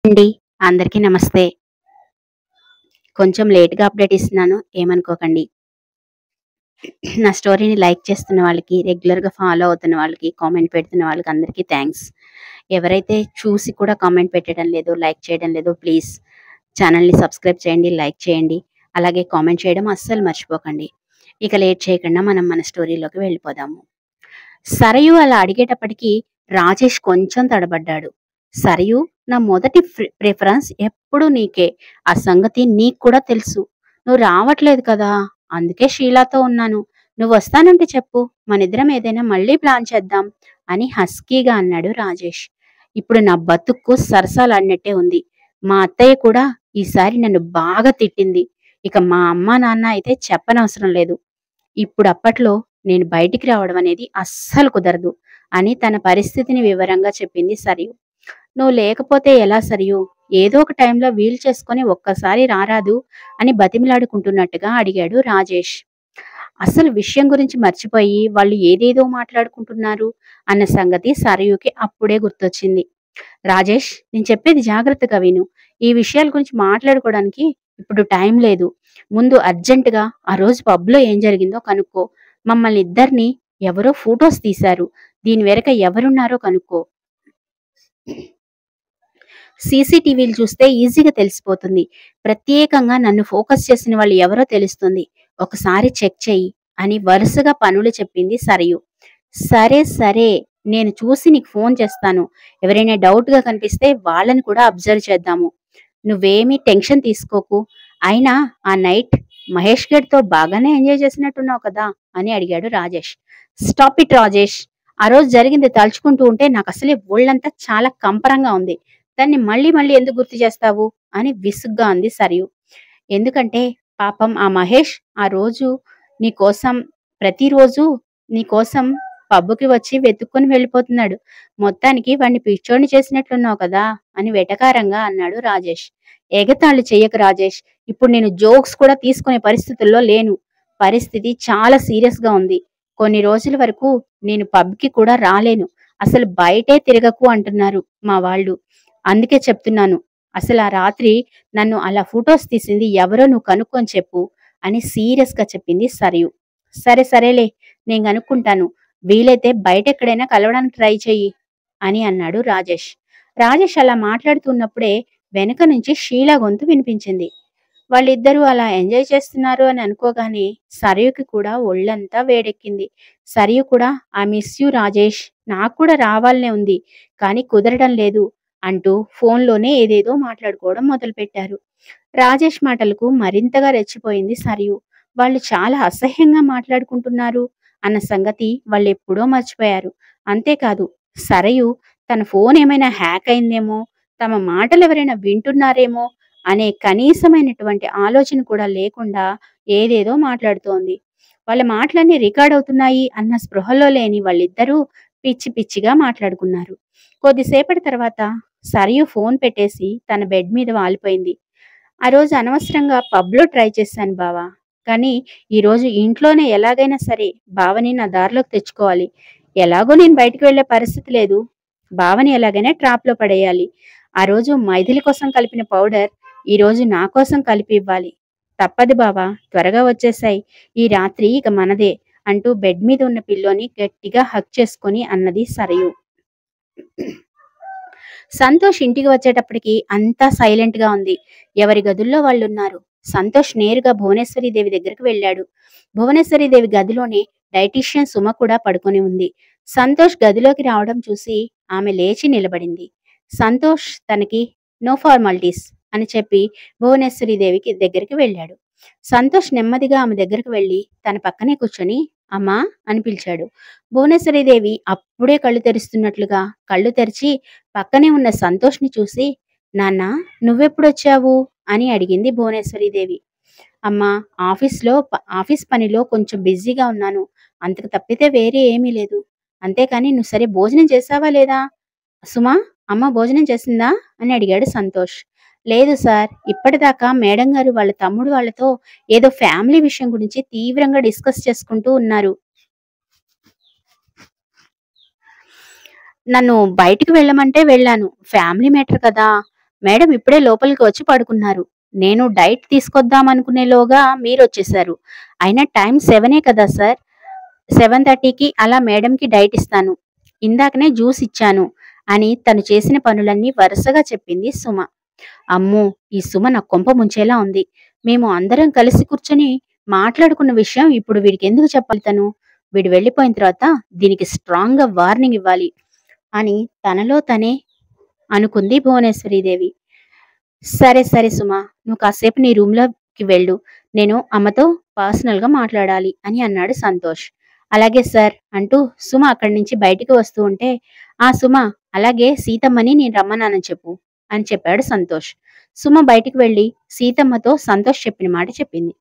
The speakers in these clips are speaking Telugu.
అండి. అందరికీ నమస్తే. కొంచెం లేట్‌గా అప్డేట్ ఇస్తున్నాను. ఏమనుకోకండి. నా స్టోరీని లైక్ చేస్తున్న వాళ్ళకి, రెగ్యులర్‌గా ఫాలో అవుతున్న వాళ్ళకి, కామెంట్ పెడుతున్న వాళ్ళకి అందరికీ థాంక్స్. ఎవరైతే చూసి కూడా కామెంట్ పెట్టడం లేదో, లైక్ చేయడం లేదో ప్లీజ్ ఛానెల్‌ని సబ్స్క్రైబ్ చేయండి, లైక్ చేయండి. అలాగే కామెంట్ చేయడం అస్సలు మర్చిపోకండి. ఇక లేట్ చేయకుండా మనం మన స్టోరీలోకి వెళ్ళిపోదాము. సరయు అలా అడిగేటప్పటికి రాజేష్ కొంచెం తడబడ్డాడు. సరయు, నా మొదటి ప్రిఫరెన్స్ ఎప్పుడూ నీకే. ఆ సంగతి నీకు కూడా తెలుసు. నువ్వు రావట్లేదు కదా! అందుకే షీలాతో ఉన్నాను. నువ్వు వస్తానంటే చెప్పు. మనిద్దరం ఏదైనా మళ్ళీ ప్లాన్ చేద్దాం అని హస్కీగా అన్నాడు రాజేష్. ఇప్పుడు నా బతుక్కు సరసాలాడినట్టే ఉంది. మా అత్తయ్య కూడా ఈసారి నన్ను బాగా తిట్టింది. ఇక మా అమ్మా నాన్న అయితే చెప్పనవసరం లేదు. ఇప్పుడప్పట్లో నేను బయటికి రావడం అనేది అస్సలు కుదరదు అని తన పరిస్థితిని వివరంగా చెప్పింది సరియు. నువ్వు లేకపోతే ఎలా సరియు? ఏదో ఒక టైంలో వీలు చేసుకొని ఒక్కసారి రారాదు అని బతిమిలాడుకుంటున్నట్టుగా అడిగాడు రాజేష్. అసలు విషయం గురించి మర్చిపోయి వాళ్ళు ఏదేదో మాట్లాడుకుంటున్నారు అన్న సంగతి సరయుకి అప్పుడే గుర్తొచ్చింది. రాజేష్, నేను చెప్పేది జాగ్రత్తగా విను. ఈ విషయాల గురించి మాట్లాడుకోవడానికి ఇప్పుడు టైం లేదు. ముందు అర్జెంటుగా ఆ రోజు పబ్‌లో ఏం జరిగిందో కనుక్కో. మమ్మల్ని ఇద్దరిని ఎవరో ఫోటోస్ తీశారు. దీని వెనక ఎవరున్నారో కనుక్కో. సీసీటీవీలు చూస్తే ఈజీగా తెలిసిపోతుంది. ప్రత్యేకంగా నన్ను ఫోకస్ చేసిన వాళ్ళు ఎవరో తెలుస్తుంది. ఒకసారి చెక్ చెయ్యి అని వరుసగా పనులు చెప్పింది సరయు. సరే సరే, నేను చూసి నీకు ఫోన్ చేస్తాను. ఎవరైనా డౌట్‌గా కనిపిస్తే వాళ్ళని కూడా అబ్జర్వ్ చేద్దాము. నువ్వేమీ టెన్షన్ తీసుకోకు. అయినా ఆ నైట్ మహేష్ గడితో బాగానే ఎంజాయ్ చేసినట్టున్నావు కదా అని అడిగాడు రాజేష్. Stop it Rajesh. ఆ రోజు జరిగింది తలుచుకుంటూ ఉంటే నాకసలే ఒళ్ళంతా చాలా కంపరంగా ఉంది. దాన్ని మళ్ళీ మళ్ళీ ఎందుకు గుర్తు చేస్తావు అని విసుగ్గా అంది సరియు. ఎందుకంటే పాపం ఆ మహేష్ ఆ రోజు నీకోసం ప్రతిరోజు నీకోసం పబ్బుకి వచ్చి వెతుక్కొని వెళ్ళిపోతున్నాడు. మొత్తానికి వాణ్ణి పిచ్చోడిని చేసినట్లున్నావు కదా అని వెటకారంగా అన్నాడు రాజేష్. ఎగతాళి చెయ్యకు రాజేష్. ఇప్పుడు నేను జోక్స్ కూడా తీసుకునే పరిస్థితుల్లో లేను. పరిస్థితి చాలా సీరియస్‌గా ఉంది. కొన్ని రోజుల వరకు నేను పబ్‌కి కూడా రాలేను. అసలు బయటే తిరగకు అంటున్నారు మా వాళ్ళు. అందుకే చెప్తున్నాను. అసలు ఆ రాత్రి నన్ను అలా ఫోటోస్ తీసింది ఎవరో నువ్వు కనుక్కొని చెప్పు అని సీరియస్‌గా చెప్పింది సరియు. సరే సరేలే, నేను కనుక్కుంటాను. వీలైతే బయటెక్కడైనా కలవడానికి ట్రై చెయ్యి అని అన్నాడు రాజేష్. రాజేష్ అలా మాట్లాడుతున్నప్పుడే వెనక నుంచి షీలా గొంతు వినిపించింది. వాళ్ళిద్దరూ అలా ఎంజాయ్ చేస్తున్నారు అని అనుకోగానే సరయుకి కూడా ఒళ్ళంతా వేడెక్కింది. సరియు కూడా ఐ మిస్ యూ రాజేష్, నాకు కూడా రావాలనే ఉంది కానీ కుదరడం లేదు అంటూ ఫోన్లోనే ఏదేదో మాట్లాడుకోవడం మొదలుపెట్టారు. రాజేష్ మాటలకు మరింతగా రెచ్చిపోయింది సరియు. వాళ్ళు చాలా అసహ్యంగా మాట్లాడుకుంటున్నారు అన్న సంగతి వాళ్ళెప్పుడో మర్చిపోయారు. అంతేకాదు, సరయు తన ఫోన్ ఏమైనా హ్యాక్ అయిందేమో, తమ మాటలు ఎవరైనా వింటున్నారేమో అనే కనీసమైనటువంటి ఆలోచన కూడా లేకుండా ఏదేదో మాట్లాడుతోంది. వాళ్ళ మాటలన్నీ రికార్డ్ అవుతున్నాయి అన్న స్పృహలో లేని వాళ్ళిద్దరూ పిచ్చి పిచ్చిగా మాట్లాడుకున్నారు. కొద్దిసేపటి తర్వాత సరియు ఫోన్ పెట్టేసి తన బెడ్ మీద వాలిపోయింది. ఆ రోజు అనవసరంగా పబ్‌లో ట్రై చేశాను బావ. కానీ ఈరోజు ఇంట్లోనే ఎలాగైనా సరే బావని నా దారిలోకి తెచ్చుకోవాలి. ఎలాగో నేను బయటికి వెళ్ళే పరిస్థితి లేదు. బావని ఎలాగైనా ట్రాప్‌లో పడేయాలి. ఆ రోజు మైథిలి కోసం కలిపిన పౌడర్ ఈరోజు నా కోసం కలిపి ఇవ్వాలి. తప్పదు బావా, త్వరగా వచ్చేశాయి. ఈ రాత్రి ఇక మనదే అంటూ బెడ్ మీద ఉన్న పిల్లోని గట్టిగా హగ్ చేసుకొని అన్నది సరయు. సంతోష్ ఇంటికి వచ్చేటప్పటికి అంతా సైలెంట్‌గా ఉంది. ఎవరి గదుల్లో వాళ్ళున్నారు. సంతోష్ నేరుగా భువనేశ్వరీదేవి దగ్గరికి వెళ్ళాడు. భువనేశ్వరీదేవి గదిలోనే డైటీషియన్ సుమ కూడా పడుకొని ఉంది. సంతోష్ గదిలోకి రావడం చూసి ఆమె లేచి నిలబడింది. సంతోష్ తనకి నో ఫార్మాలిటీస్ అని చెప్పి భువనేశ్వరీదేవికి దగ్గరికి వెళ్ళాడు. సంతోష్ నెమ్మదిగా ఆమె దగ్గరికి వెళ్ళి తన పక్కనే కూర్చొని అమ్మా అని పిలిచాడు. భువనేశ్వరీదేవి అప్పుడే కళ్ళు తెరుస్తున్నట్లుగా కళ్ళు తెరిచి పక్కనే ఉన్న సంతోష్‌ని చూసి, నాన్నా, నువ్వెప్పుడొచ్చావు అని అడిగింది భువనేశ్వరీదేవి. అమ్మా, ఆఫీస్ పనిలో కొంచెం బిజీగా ఉన్నాను. అంతకు తప్పితే వేరే ఏమీ లేదు. అంతేకాని నువ్వు సరే భోజనం చేశావా లేదా? సుమా, అమ్మ భోజనం చేసిందా అని అడిగాడు సంతోష్. లేదు సార్, ఇప్పటిదాకా మేడం గారు వాళ్ళ తమ్ముడు వాళ్ళతో ఏదో ఫ్యామిలీ విషయం గురించి తీవ్రంగా డిస్కస్ చేసుకుంటూ ఉన్నారు. నన్ను బయటికి వెళ్ళమంటే వెళ్ళాను. ఫ్యామిలీ మ్యాటర్ కదా! మేడం ఇప్పుడే లోపలికి వచ్చి పడుకున్నారు. నేను డైట్ తీసుకొద్దామనుకునేలోగా మీరొచ్చేశారు. అయినా టైం 7 కదా సార్. 7:30కి అలా మేడంకి డైట్ ఇస్తాను. ఇందాకనే జ్యూస్ ఇచ్చాను అని తను చేసిన పనులన్నీ వరుసగా చెప్పింది సుమ. అమ్మో! ఈ సుమ నా కొంప ముంచేలా ఉంది. మేము అందరం కలిసి కూర్చొని మాట్లాడుకున్న విషయం ఇప్పుడు వీడికెందుకు చెప్పాలి తను? వీడు వెళ్ళిపోయిన తర్వాత దీనికి స్ట్రాంగ్‌గా వార్నింగ్ ఇవ్వాలి అని తనలో తనే అనుకుంది భువనేశ్వరీదేవి. సరే సరే సుమ, నువ్వు కాసేపు నీ రూమ్‌లోకి వెళ్ళు. నేను అమ్మతో పర్సనల్‌గా మాట్లాడాలి అని అన్నాడు సంతోష్. అలాగే సార్ అంటూ సుమ అక్కడి నుంచి బయటికి వస్తూ ఉంటే, ఆ సుమ అలాగే సీతమ్మని నేను రమ్మన్నానని చెప్పు అని చెప్పాడు సంతోష్. సుమ బయటికి వెళ్లి సీతమ్మతో సంతోష్ చెప్పిన మాట చెప్పింది.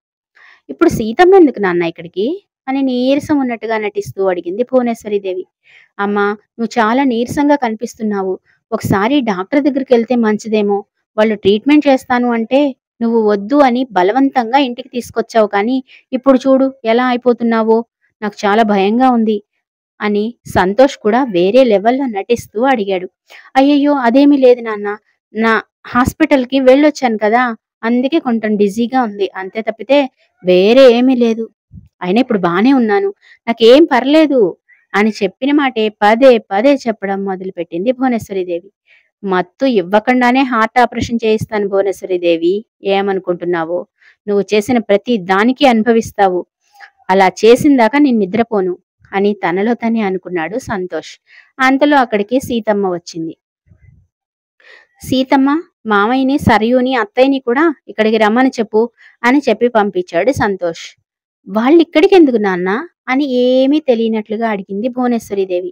ఇప్పుడు సీతమ్మ ఎందుకు నాన్న ఇక్కడికి అని నీరసం ఉన్నట్టుగా నటిస్తూ అడిగింది భువనేశ్వరీదేవి. అమ్మా, నువ్వు చాలా నీరసంగా కనిపిస్తున్నావు. ఒకసారి డాక్టర్ దగ్గరికి వెళ్తే మంచిదేమో. వాళ్ళు ట్రీట్మెంట్ చేస్తాను అంటే నువ్వు వద్దు అని బలవంతంగా ఇంటికి తీసుకొచ్చావు కానీ ఇప్పుడు చూడు ఎలా అయిపోతున్నావో. నాకు చాలా భయంగా ఉంది అని సంతోష్ కూడా వేరే లెవెల్‌లో నటిస్తూ అడిగాడు. అయ్యయ్యో! అదేమీ లేదు నాన్న. నా హాస్పిటల్‌కి వెళ్ళొచ్చాను కదా! అందుకే కొంచెం బిజీగా ఉంది. అంతే తప్పితే వేరే ఏమీ లేదు. అయినా ఇప్పుడు బానే ఉన్నాను. నాకేం పర్లేదు అని చెప్పిన మాటే పదే పదే చెప్పడం మొదలుపెట్టింది భువనేశ్వరీదేవి. మత్తు ఇవ్వకుండానే హార్ట్ ఆపరేషన్ చేయిస్తాను భువనేశ్వరీదేవి. ఏమనుకుంటున్నావో? నువ్వు చేసిన ప్రతి దానికి అనుభవిస్తావు. అలా చేసిందాకా నేను నిద్రపోను అని తనలో తనే అనుకున్నాడు సంతోష్. అంతలో అక్కడికి సీతమ్మ వచ్చింది. సీతమ్మ, మామయ్యని, సరయుని, అత్తయ్యని కూడా ఇక్కడికి రమ్మని చెప్పు అని చెప్పి పంపించాడు సంతోష్. వాళ్ళిక్కడికెందుకు నాన్నా అని ఏమీ తెలియనట్లుగా అడిగింది భువనేశ్వరీదేవి.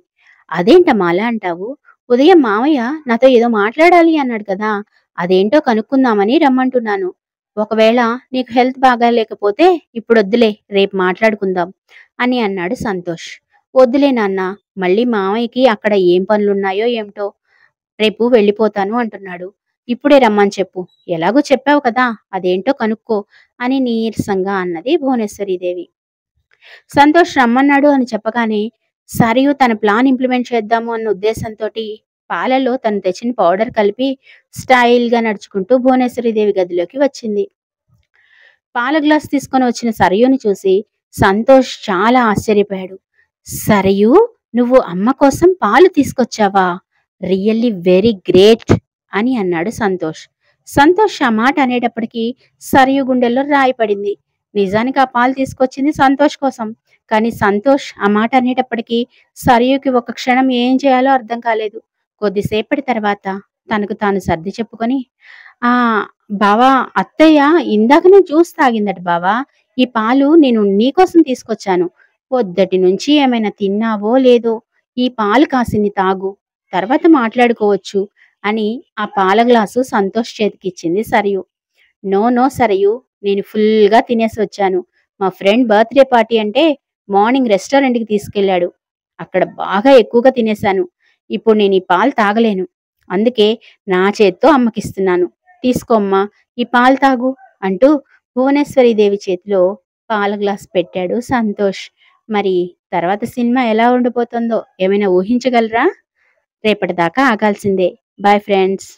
అదేంటమ్మా అలా అంటావు? ఉదయం మామయ్య నాతో ఏదో మాట్లాడాలి అన్నాడు కదా! అదేంటో కనుక్కుందామని రమ్మంటున్నాను. ఒకవేళ నీకు హెల్త్ బాగాలేకపోతే ఇప్పుడొద్దులే, రేపు మాట్లాడుకుందాం అని అన్నాడు సంతోష్. వద్దులే నాన్న, మళ్ళీ మామయ్యకి అక్కడ ఏం పనులున్నాయో ఏమిటో. రేపు వెళ్ళిపోతాను అంటున్నాడు. ఇప్పుడే రమ్మని చెప్పు. ఎలాగో చెప్పావు కదా! అదేంటో కనుక్కో అని నీరసంగా అన్నది భువనేశ్వరీదేవి. సంతోష్ రమ్మన్నాడు అని చెప్పగానే సరియు తన ప్లాన్ ఇంప్లిమెంట్ చేద్దాము అన్న ఉద్దేశంతోటి పాలలో తను తెచ్చిన పౌడర్ కలిపి స్టైల్‌గా నడుచుకుంటూ భువనేశ్వరీదేవి గదిలోకి వచ్చింది. పాల గ్లాస్ తీసుకొని వచ్చిన సరయుని చూసి సంతోష్ చాలా ఆశ్చర్యపోయాడు. సరయు, నువ్వు అమ్మ కోసం పాలు తీసుకొచ్చావా? రియల్లీ వెరీ గ్రేట్ అని అన్నాడు సంతోష్. సంతోష్ ఆ మాట అనేటప్పటికీ సరయు గుండెల్లో రాయి పడింది. నిజానికి ఆ పాలు తీసుకొచ్చింది సంతోష్ కోసం. కానీ సంతోష్ ఆ మాట అనేటప్పటికీ సరయుకి ఒక క్షణం ఏం చేయాలో అర్థం కాలేదు. కొద్దిసేపటి తర్వాత తనకు తాను సర్ది చెప్పుకొని, ఆ బావా, అత్తయ్య ఇందాకనే జ్యూస్ తాగిందట బావా. ఈ పాలు నేను నీకోసం తీసుకొచ్చాను. పొద్దటి నుంచి ఏమైనా తిన్నావో లేదో. ఈ పాలు కాసిన్ని తాగు, తర్వాత మాట్లాడుకోవచ్చు అని ఆ పాల గ్లాసు సంతోష్ చేతికిచ్చింది సరియు. నో నో సరయు, నేను ఫుల్‌గా తినేసి వచ్చాను. మా ఫ్రెండ్ బర్త్‌డే పార్టీ అంటే మార్నింగ్ రెస్టారెంట్‌కి తీసుకెళ్ళాడు. అక్కడ బాగా ఎక్కువగా తినేశాను. ఇప్పుడు నేను ఈ పాలు తాగలేను. అందుకే నా చేత్తో అమ్మకిస్తున్నాను. తీసుకో అమ్మా, ఈ పాలు తాగు అంటూ భువనేశ్వరీదేవి చేతిలో పాల గ్లాస్ పెట్టాడు సంతోష్. మరి తర్వాత సినిమా ఎలా ఉండబోతుందో ఏమైనా ఊహించగలరా? రేపటిదాకా ఆగాల్సిందే. Bye friends.